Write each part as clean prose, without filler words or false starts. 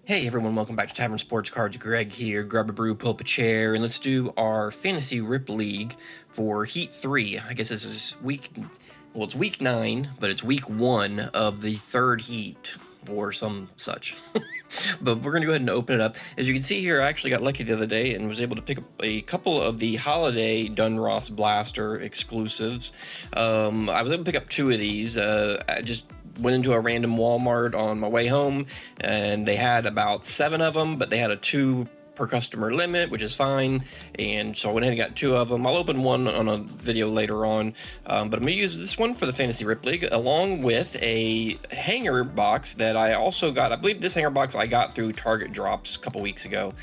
Hey everyone, welcome back to Tavern Sports Cards. Greg here. Grab a brew, pull up a chair, and let's do our Fantasy Rip League for Heat 3. I guess this is it's week 9, but it's week 1 of the third heat, or some such. But we're going to go ahead and open it up. As you can see here, I actually got lucky the other day and was able to pick up a couple of the Holiday Dunross Blaster exclusives. I was able to pick up 2 of these. I just went into a random Walmart on my way home, and they had about 7 of them, but they had a 2 per customer limit, which is fine, and so I went ahead and got 2 of them. I'll open one on a video later on, but I'm going to use this one for the Fantasy Rip League, along with a hanger box that I also got. I believe this hanger box I got through Target Drops a couple weeks ago.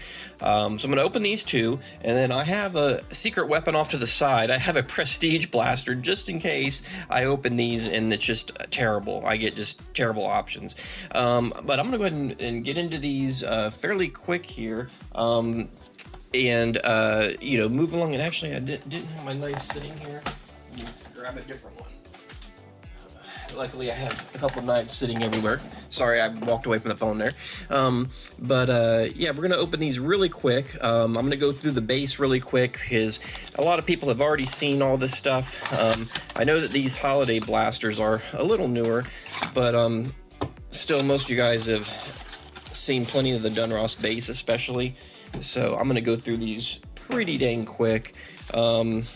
So I'm going to open these 2, and then I have a secret weapon off to the side. I have a Prestige Blaster just in case I open these and it's just terrible. I get just terrible options. But I'm going to go ahead and get into these fairly quick here. Move along. And actually, I didn't have my knife sitting here. Grab a different one. Luckily, I have a couple knives sitting everywhere. Sorry, I walked away from the phone there. Yeah, we're gonna open these really quick. I'm gonna go through the base really quick because a lot of people have already seen all this stuff. I know that these Holiday Blasters are a little newer, but still, most of you guys have seen plenty of the Dunross base, especially. So I'm going to go through these pretty dang quick, and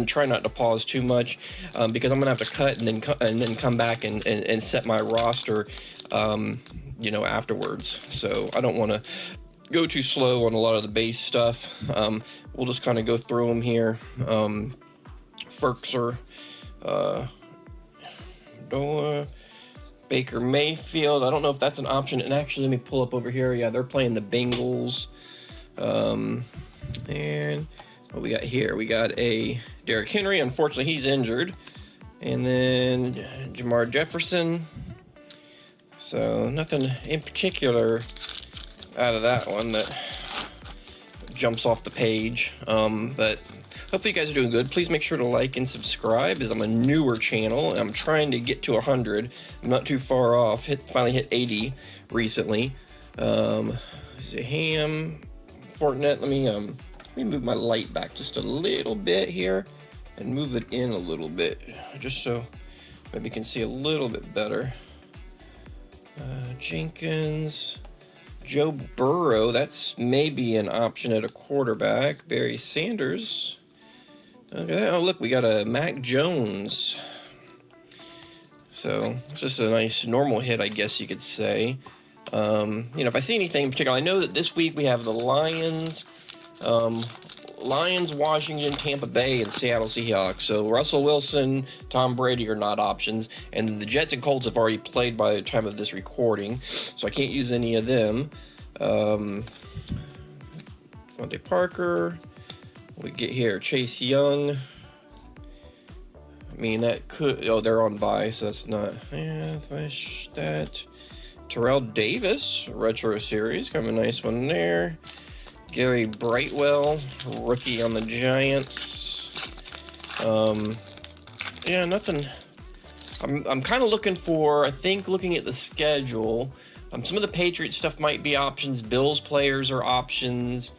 try not to pause too much, because I'm going to have to cut and then come back and set my roster, afterwards. So I don't want to go too slow on a lot of the base stuff. We'll just kind of go through them here. Ferkser, Doa, Baker Mayfield. I don't know if that's an option. And actually, let me pull up over here. Yeah, they're playing the Bengals. And what we got here? We got a Derrick Henry. Unfortunately, he's injured. And then Jamar Jefferson. So nothing in particular out of that one that jumps off the page. But hopefully you guys are doing good. Please make sure to like and subscribe, as I'm a newer channel and I'm trying to get to 100. I'm not too far off. Finally hit 80 recently. Ham, Fortinet. Let me move my light back just a little bit here and move it in a little bit, just so maybe you can see a little bit better. Jenkins, Joe Burrow. That's maybe an option at a quarterback. Barry Sanders. Okay. Oh, look, we got a Mac Jones. So it's just a nice normal hit, I guess you could say. If I see anything in particular, I know that this week we have the Lions, Washington, Tampa Bay, and Seattle Seahawks. So Russell Wilson, Tom Brady are not options, and the Jets and Colts have already played by the time of this recording, so I can't use any of them. Devontae Parker. We get here Chase Young. I mean, that could. Oh, they're on bye, so that's not. Yeah, that. Terrell Davis, retro series, kind of a nice one there. Gary Brightwell, rookie on the Giants. Yeah, nothing. I'm kind of looking for. I think looking at the schedule, some of the Patriots stuff might be options. Bills players are options.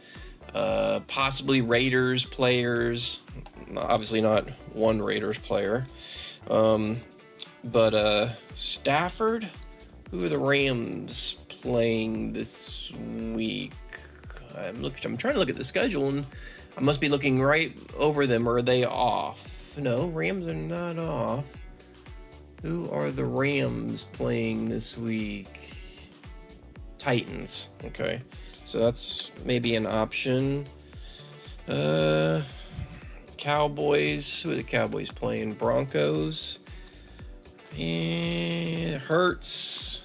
Possibly Raiders players. Obviously not one Raiders player. But Stafford. Who are the Rams playing this week? I'm trying to look at the schedule, and I must be looking right over them. Or are they off? No, Rams are not off. Who are the Rams playing this week? Titans. Okay, so that's maybe an option. Cowboys. Who are the Cowboys playing? Broncos. And Hurts.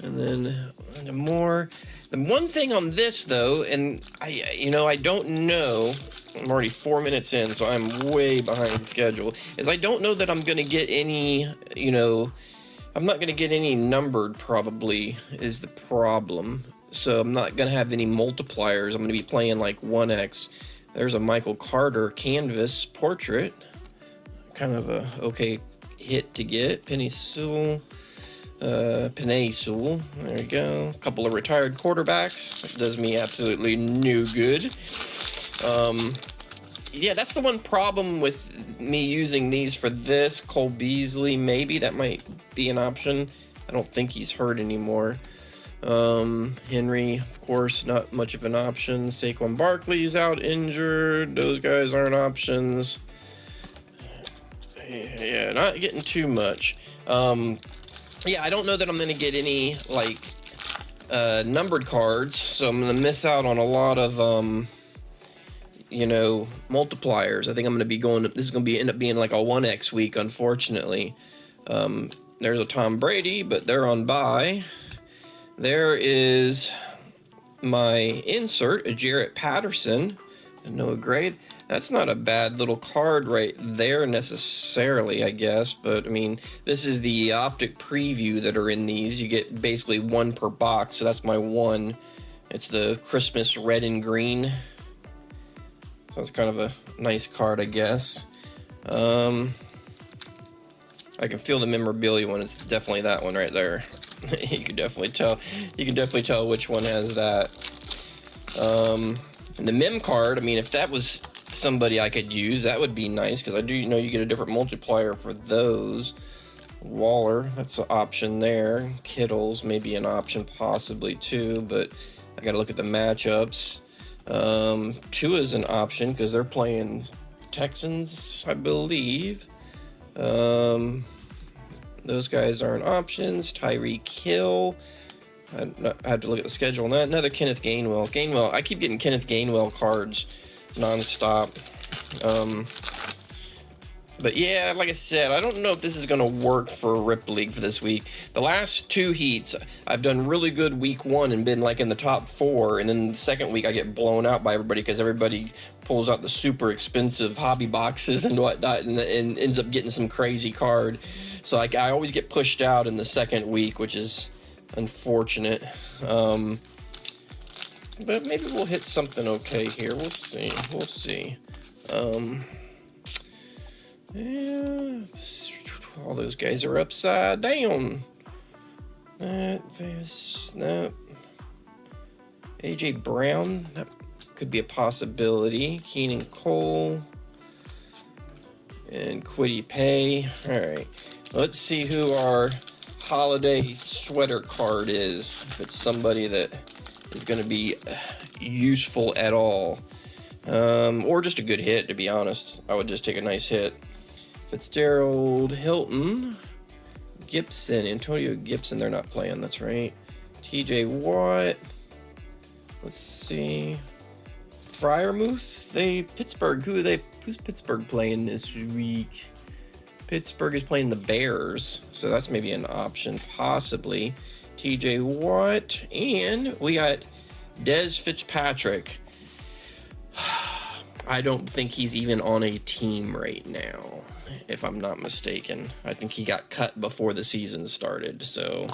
And then more. The one thing on this, though, and I don't know. I'm already 4 minutes in, so I'm way behind schedule. Is I don't know that I'm going to get any, I'm not going to get any numbered, probably, is the problem. So I'm not going to have any multipliers. I'm going to be playing like 1x. There's a Michael Carter canvas portrait. Kind of a okay hit to get. Penny Sewell. Panay Sewell. There you go. A couple of retired quarterbacks. That does me absolutely no good. Yeah, that's the one problem with me using these for this. Cole Beasley, maybe that might be an option. I don't think he's hurt anymore. Henry, of course, not much of an option. Saquon Barkley's out injured. Those guys aren't options. Yeah, not getting too much. Yeah, I don't know that I'm going to get any, like, numbered cards, so I'm going to miss out on a lot of, you know, multipliers. I think I'm going to be going, this is going to end up being like a 1x week, unfortunately. There's a Tom Brady, but they're on bye. There is my insert, a Jarrett Patterson, and Noah Gray. That's not a bad little card right there necessarily, I guess. But, I mean, this is the optic preview that are in these. You get basically one per box, so that's my one. It's the Christmas red and green. So it's kind of a nice card, I guess. I can feel the memorabilia one. It's definitely that one right there. You can definitely tell. You can definitely tell which one has that. And the mem card, I mean, if that was somebody I could use, that would be nice, because I do know you get a different multiplier for those. Waller, that's an option there. Kittle's maybe an option possibly too, but I got to look at the matchups. Tua's an option because they're playing Texans, I believe. Those guys aren't options. Tyreek Hill. I have to look at the schedule on that. Another Kenneth Gainwell. I keep getting Kenneth Gainwell cards nonstop. But yeah, like I said, I don't know if this is going to work for Rip League for this week. The last two heats, I've done really good week one and been like in the top 4. And then the second week, I get blown out by everybody because everybody pulls out the super expensive hobby boxes and whatnot and ends up getting some crazy card. So like I always get pushed out in the second week, which is unfortunate. But maybe we'll hit something okay here. We'll see. Yeah, all those guys are upside down. No. AJ Brown, that could be a possibility. Keenan Cole and Quiddy Pay. All right, let's see who our holiday sweater card is. If it's somebody that is going to be useful at all, or just a good hit. To be honest, I would just take a nice hit. Fitzgerald, Hilton, Gibson, Antonio Gibson. They're not playing. That's right. TJ Watt. Let's see. Fryermuth. Pittsburgh. Who's Pittsburgh playing this week? Pittsburgh is playing the Bears, so that's maybe an option, possibly. TJ Watt, and we got Dez Fitzpatrick. I don't think he's even on a team right now, if I'm not mistaken. I think he got cut before the season started, so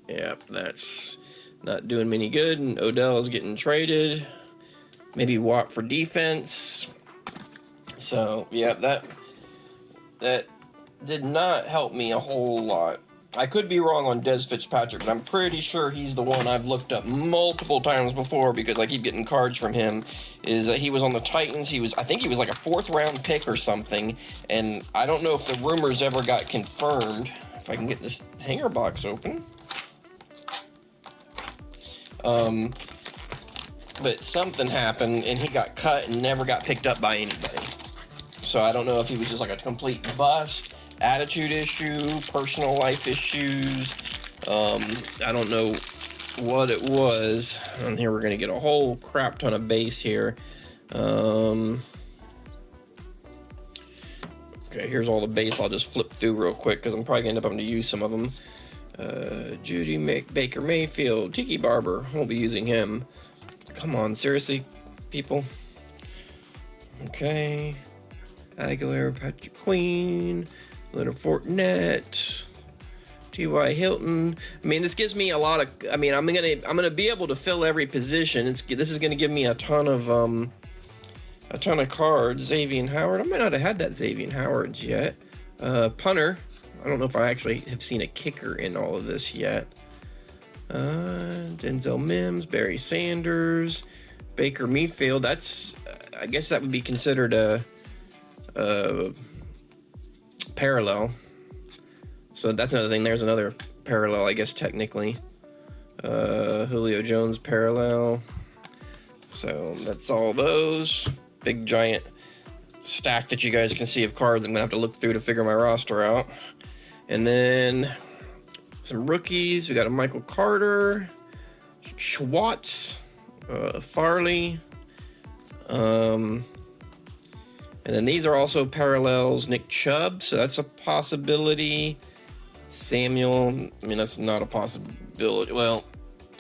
yeah, that's not doing me any good. And Odell is getting traded. Maybe Watt for defense. So yeah, that did not help me a whole lot. I could be wrong on Dez Fitzpatrick, but I'm pretty sure he's the one I've looked up multiple times before because I keep getting cards from him. Is that he was on the Titans. I think he was like a 4th round pick or something, and I don't know if the rumors ever got confirmed. If I can get this hanger box open. But something happened and he got cut and never got picked up by anybody. So I don't know if he was just like a complete bust, attitude issue, personal life issues. I don't know what it was. And here we're going to get a whole crap ton of base here. Okay, here's all the base. I'll just flip through real quick because I'm probably going to end up having to use some of them. Baker Mayfield, Tiki Barber. Won't be using him. Come on, seriously, people. Okay. Aguilera, Patrick Queen, Leonard Fournette, T.Y. Hilton. I mean, this gives me a lot of. I mean, I'm gonna be able to fill every position. This is gonna give me a ton of cards. Xavier Howard. I might not have had that Xavier Howard yet. Punter. I don't know if I actually have seen a kicker in all of this yet. Denzel Mims, Barry Sanders, Baker Mayfield. That's, I guess that would be considered a parallel. So that's another thing. There's another parallel, I guess, technically. Julio Jones parallel. So that's all those. Big giant stack that you guys can see of cards I'm gonna have to look through to figure my roster out. And then some rookies. We got a Michael Carter, Schwartz, Farley. And then these are also parallels. Nick Chubb, so that's a possibility. Samuel, I mean, that's not a possibility. Well,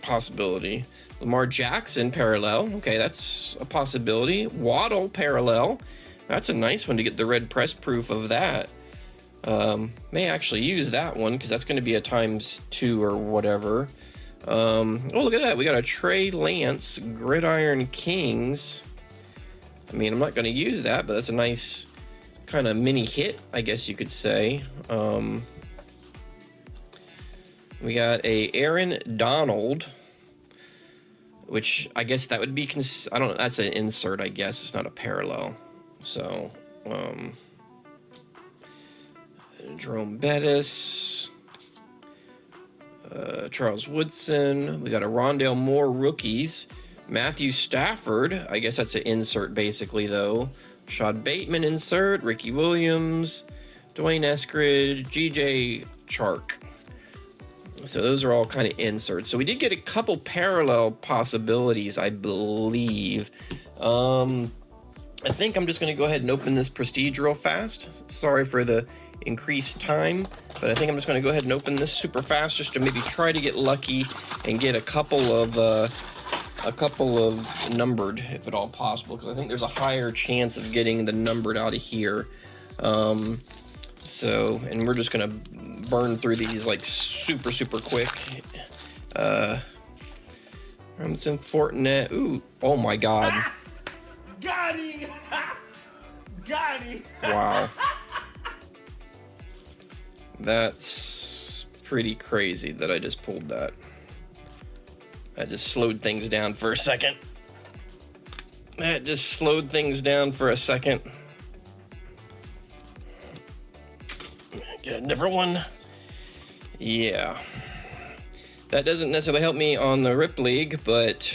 possibility. Lamar Jackson parallel. Okay, that's a possibility. Waddle parallel. That's a nice one to get the red press proof of that. May actually use that one because that's going to be a ×2 or whatever. Oh, look at that. We got a Trey Lance Gridiron Kings. I mean, I'm not going to use that, but that's a nice kind of mini hit, I guess you could say. We got a Aaron Donald, which I guess that would be, I don't know, that's an insert, I guess. It's not a parallel. So, Jerome Bettis, Charles Woodson. We got a Rondale Moore rookies. Matthew Stafford, I guess that's an insert basically though. Shad Bateman insert. Ricky Williams, Dwayne Eskridge, GJ Chark. So those are all kind of inserts. So we did get a couple parallel possibilities, I believe. I think I'm just going to go ahead and open this Prestige real fast. Sorry for the increased time, but I think I'm just going to go ahead and open this super fast just to maybe try to get lucky and get a couple of numbered, if at all possible, because I think there's a higher chance of getting the numbered out of here. So, and we're just going to burn through these like super quick. Robinson, Fortinet. Ooh, oh my God. Got him! Got him! Wow. That's pretty crazy that I just pulled that. I just slowed things down for a second. Get a different one. Yeah. That doesn't necessarily help me on the Rip League, but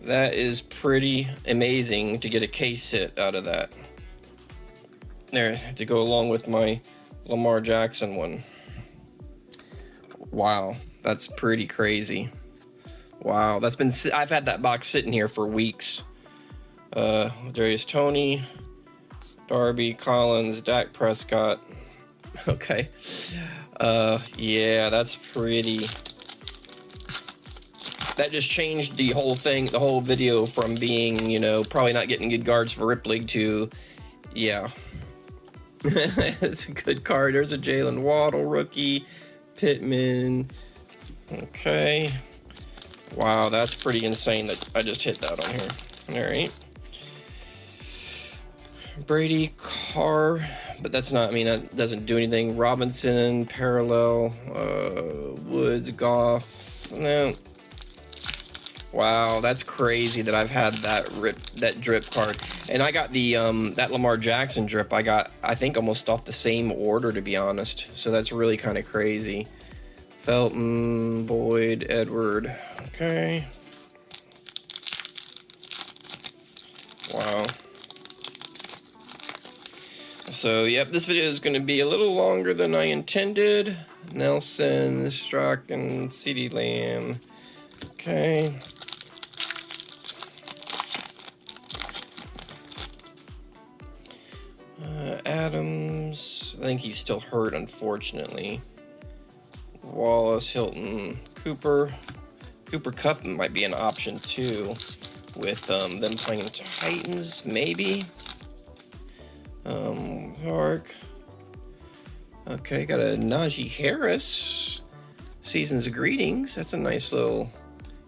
that is pretty amazing to get a case hit out of that. There, to go along with my Lamar Jackson one. Wow, that's pretty crazy. Wow, I've had that box sitting here for weeks. Darius Toney, Darby Collins, Dak Prescott. Okay. Yeah, that's pretty. That just changed the whole thing, the whole video from being, you know, probably not getting good cards for Rip League to, yeah. It's a good card. There's a Jalen Waddle rookie, Pittman. Okay. Wow, that's pretty insane that I just hit that on here. All right. Brady Carr, but that's not, I mean, that doesn't do anything. Robinson, parallel, Woods, Goff, no. Wow, that's crazy that I've had that drip card. And I got the that Lamar Jackson drip, I got, I think, almost off the same order, to be honest. So that's really kind of crazy. Felton, Boyd, Edward. Okay. Wow. So, yep, this video is going to be a little longer than I intended. Nelson, Strachan, CeeDee Lamb. Okay. Adams, I think he's still hurt, unfortunately. Wallace, Hilton, Cooper. Cooper Kupp might be an option too, with them playing Titans, maybe. York. Okay, got a Najee Harris. Seasons of Greetings. That's a nice little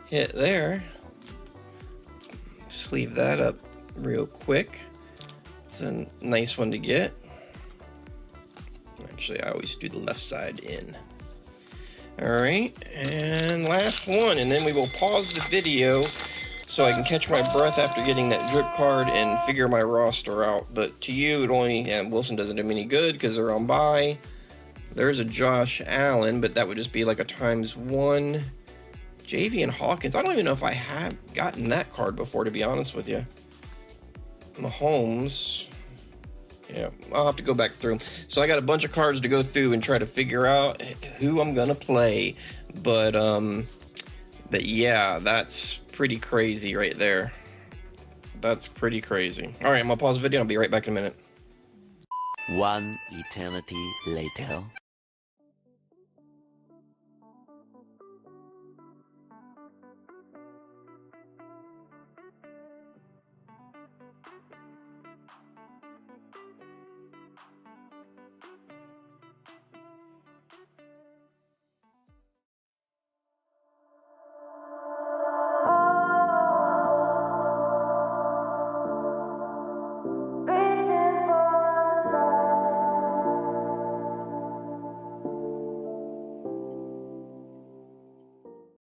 hit there. Sleeve that up real quick. It's a nice one to get. Actually, I always do the left side in. All right, and last one, and then we will pause the video so I can catch my breath after getting that drip card and figure my roster out. But to you, it only, and Wilson doesn't do me any good because they're on bye. There's a Josh Allen, but that would just be like a ×1. JV and Hawkins, I don't even know if I have gotten that card before, to be honest with you. Mahomes, yeah, I'll have to go back through. So I got a bunch of cards to go through and try to figure out who I'm gonna play. But yeah, that's pretty crazy right there. That's pretty crazy. All right, I'm gonna pause the video. I'll be right back in a minute. One eternity later.